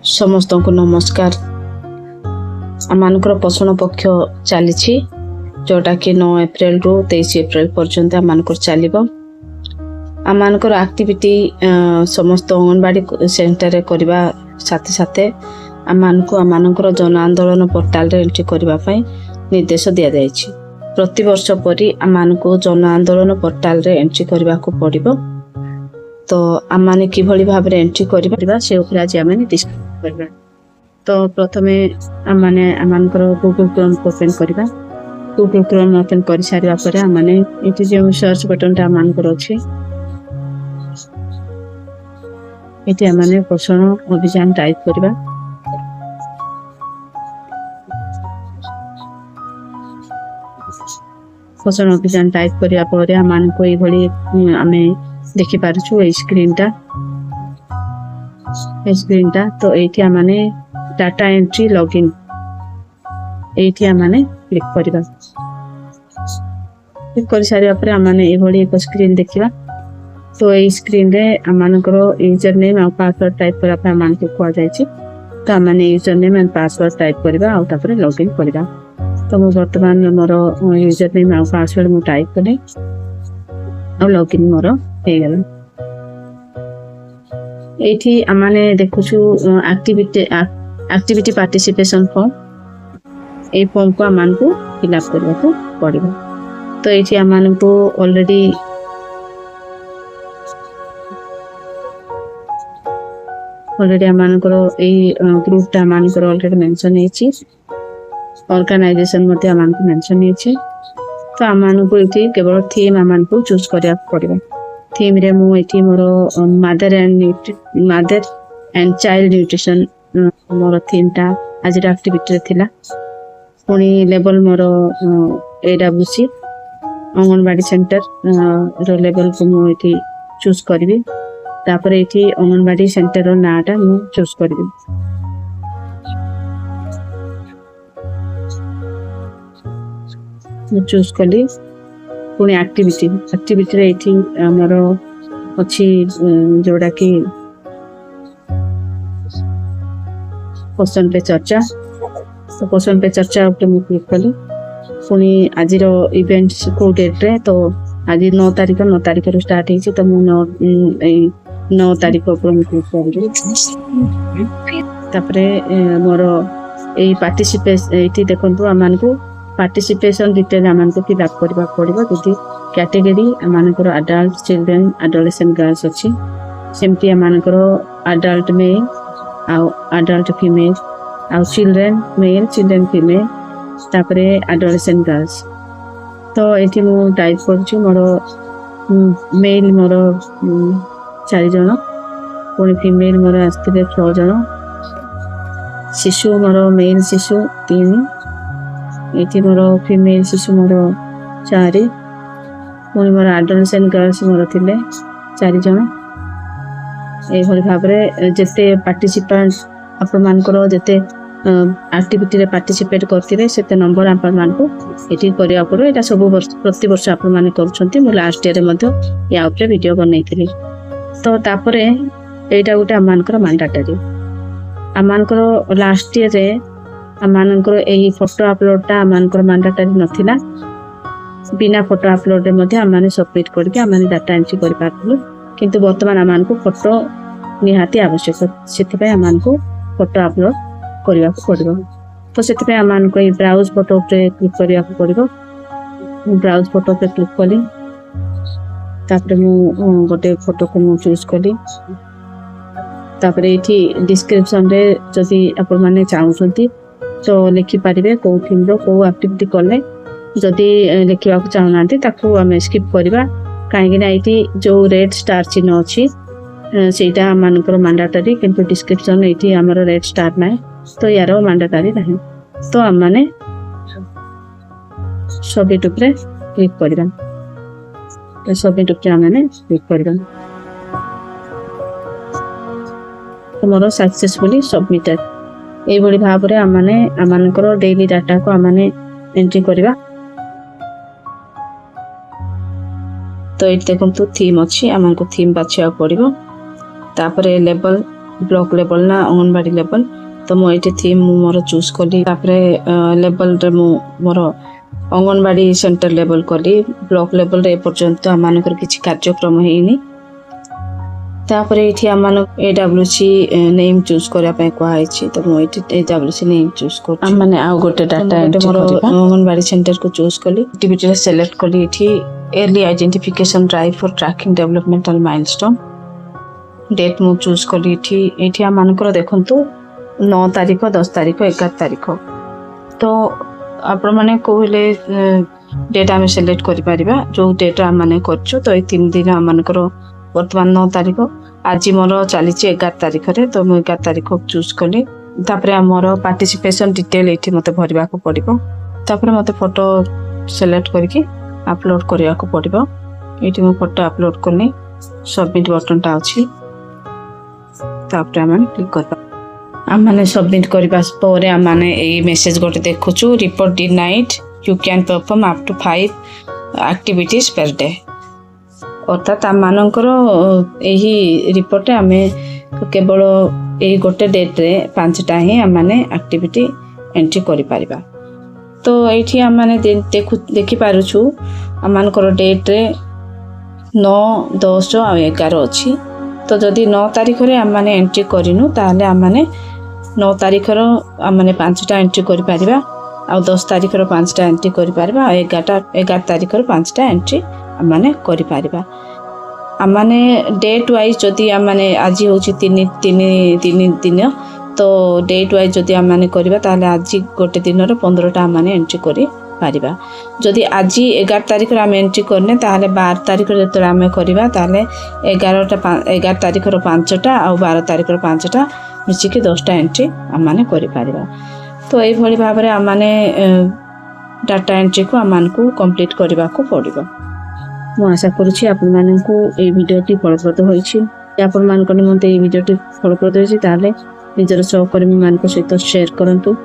समस्त को नमस्कार। आमर पोषण पक्ष चली जोटा कि 9 एप्रिल रु 23 एप्रिल पर्यंत आम चलो। आमर एक्टिविटी समस्त अंगनवाड़ी सेंटर करने साथे साथे आमर जन आंदोलन पोर्टाल रे एंट्री करने निर्देश दि जाए। प्रति वर्ष परी आम जन आंदोलन पोर्टाल रे एंट्री करने को पड़ो। तो आम किभली भाव एंट्री करवा से आज आम डिस्कस करवा। तो प्रथम आम गूगल क्रोम ओपन करवा। गूगल क्रोम ओपन कर सारा पर आम ये जो सर्च बटन आम अच्छे ये आम पोषण अभियान टाइप करवा। पोषण अभियान टाइप करने आम को ये आम देखी पारछु स्क्रीन टा। तो ये आम डाटा एंट्री लॉगिन ये आम क्लिक करवा। क्लिक कर सारा पर आम ये एक स्क्रीन देखा। तो ये स्क्रीन रे आमर यूजर नेम और पासवर्ड टाइप करने आम कह जाए। तो आम user name and password type करवा और लॉगिन करवा। तो मु बर्तमान मोर यूजर नेम और पासवर्ड मु टाइप कले और लॉगिन मोर हो गला। एठी आमाने देखुछु एक्टिविटी पार्टिसिपेशन फॉर्म। ए फॉर्म को आमान को फिलअप करबा को पड़िबो। तो एठी आमान को ऑलरेडी आमान को ए ग्रुप टा आमान को ऑलरेडी मेंशन हेछि। ऑर्गेनाइजेशन मध्ये आमान को मेंशन हेछि। तो आमान को एठी केवल थीम आमान को चूज करिया पड़िबो। थीम रे मु एठी मोर मदर एंड चाइल्ड न्यूट्रिशन मोर थीम टा आज एक्टिविटी रे थिला। पुणी लेवल मोर एडब्ल्यूसी अंगनवाड़ी सेंटर रो लेवल को मु एठी चूज करबी। तापर एठी अंगनवाड़ी सेंटर रो नाटा मु चूज करबी। मु चूज कली। पुणी एक्टिविटी रे एठी हमर अछि जोड़ा कि पोषण पे चर्चा। तो पोषण पे चर्चा ऊपर मु क्लिक कली। पुणी आज रो इवेंट को डेट रे तो आज 9 तारीख रो स्टार्ट हेछि। तो मु 9 तारीख ऊपर मु क्लिक करली। तापरे मोर ए पार्टिसिपेट एठी देखंतु आमान को पार्टिसिपेशन डिटेल आमान को फिलअप करबा पड़िबो। जदि कैटेगरी आमानकर अडल्ट चिल्ड्रेन एडोलेसेंट गर्ल्स अछि सेमती आमानकर अडल्ट मेल आ अडल्ट फीमेल आ चिल्ड्रेन मेल चिल्ड्रेन फीमेल तापरे एडोलेसेंट गर्ल्स। तो एठी मु टाइप करछु मोर मेल मोर 4 जण पुणी फीमेल मोर आस्थिले 6 जण शिशु मोर मेल शिशु 3 एठी मोर फीमेल शिशु मोर 4 पुणी मोर एडोलेसेंट गर्ल्स मोर थिले 4 जण। ए भली भाबरे जते पार्टिसिपेंट आपण मानकर जते एक्टिविटी रे पार्टिसिपेट करथिबे सेते नंबर आपण मान को एठी करिया पड़ो। एटा सब वर्ष प्रति वर्ष आपण माने करछंती। मु लास्ट ईयर रे मध्ये या ऊपर वीडियो बनैथिली। तो तापरे एटा उटा मानकर मैंडेटरी आमानकर लास्ट ईयर रे आमानकर एही फोटो अपलोड टा आमानकर मैंडेटरी नथिला। बिना फोटो अपलोड रे मध्ये आमाने सबमिट करके आमाने डाटा एंट्री करि पारथुलु। किंतु वर्तमान आमान को फोटो निहाती आवश्यक सेति पे आमान को फोटो अपलोड करिया पड़िबो। तो सेति पे आमान को ब्राउज फोटो पे क्लिक करिया पड़िबो। ब्राउज फोटो पे क्लिक कली। तापर मु गोटे फोटो को मु चूज कली। तापर एठी डिस्क्रिप्शन रे जदि आपण माने चाहुछंती तो लिखि पारिबे को थीम रो को एक्टिविटी करले। जदि लिखिबा को चाहनांती ताकू हम स्किप करबा काहेकि ना एठी जो रेड स्टार चिन्ह अछि सेटा मानकर मैंडेटरी। किंतु डिस्क्रिप्शन एठी हमर रेड स्टार नै तो यारो मैंडेटरी नहीं। तो हम माने सबमिट ऊपर क्लिक करबा। तो सबमिट ऊपर हमने क्लिक करबा। तो मोर सक्सेसफुली सबमिटेड। ए बड़ी भाव रे हमने आमानकर डेली डाटा को हमने एंट्री करबा। तो ये देखो थीम अच्छी आम को थीम बाछा पड़ो। तापर लेवल ब्लॉक लेवल ना अंगनवाड़ी लेवल तो मु एठी थीम मु मोर चूज कली तापरे लेवल रे मु मोर अंगनवाड़ी सेंटर लेवल कली ब्लॉक लेवल रे पर्यंत आमानकर किछि कार्यक्रम हेइनी तापरे एठी आमान एडब्ल्यूसी नेम चूज करिया पे कहै छी तो मु एठी एडब्ल्यूसी नेम चूज कर हम माने आ गोटे डाटा एंट्री करबा अंगनवाड़ी सेंटर को चूज कली एक्टिविटी रे सिलेक्ट कली एठी early identification drive for tracking developmental milestone date मु चूज कली एठी आमानकर देखंतु 9 तारीख 10 तारीख 11 तारीख तो आपण माने कहले डेट आमे सिलेक्ट करि परिबा जो डेट हम माने करछु तो ए 3 दिन आमानकर वर्तमान 9 तारीख आज मोर चली 11 तारीख रे तो मु 11 तारीख चूज कली तापरे मोर पार्टिसिपेशन डिटेल एठी मते भरिबा को पड़िबो तापरे मते फोटो सिलेक्ट करके अपलोड करिया को पड़िबो एठी मु फोटो अपलोड करनी सबमिट बटन टा अछि तापरे हम क्लिक करबा हम माने सबमिट करबा परे हम माने ए मेसेज गोटे देखुछु report denied you can perform up to 5 activities per day अर्थात आम मानकर यही रिपोर्ट आमे केवल यही गोटे डेट रे 5टा ही आम माने एक्टिविटी एंट्री करि परिबा तो एठी आम माने देखि पारुछु आम मानकर डेट रे 9 10 और 11 अछि तो जदि 9 तारीख रे आम माने एंट्री करिनु ताले आम माने 9 तारीख रो आम माने 5टा एंट्री करि परिबा आ 10 तारीख रो 5टा एंट्री करि परिबा 11 तारीख रो 5टा एंट्री आमाने करि परिबा आमाने डेट वाइज जदि आमाने आज होची 3 दिन तो डेट वाइज जदि आमाने करबा ताले आज गोटे दिन रो 15टा आमाने एंट्री करि परिबा जदि आज 11 तारीख रो आमे एंट्री करने ताले 12 तारीख रो जतरा आमे करबा ताले 11 तारीख रो 5टा आ 12 तारीख रो 5टा मिछि के 10टा एंट्री आमाने करि परिबा तो एई भली भाबरे आमाने डाटा एंट्री को आमान को कंप्लीट करबा को पड़िबो मु आशा करूछि आपन माननकु ए भिडियोटी फलप्रद होइछि आपन मानक निमंते ए भिडियोटी फलप्रद होइछि ताले निजर सहकर्मी मानक सहित शेयर करंतु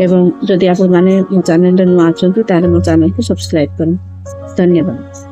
एवं जदि आपन माने मो चैनल रे नुआ अछंतु ताले मो चैनल को सब्सक्राइब करन धन्यवाद।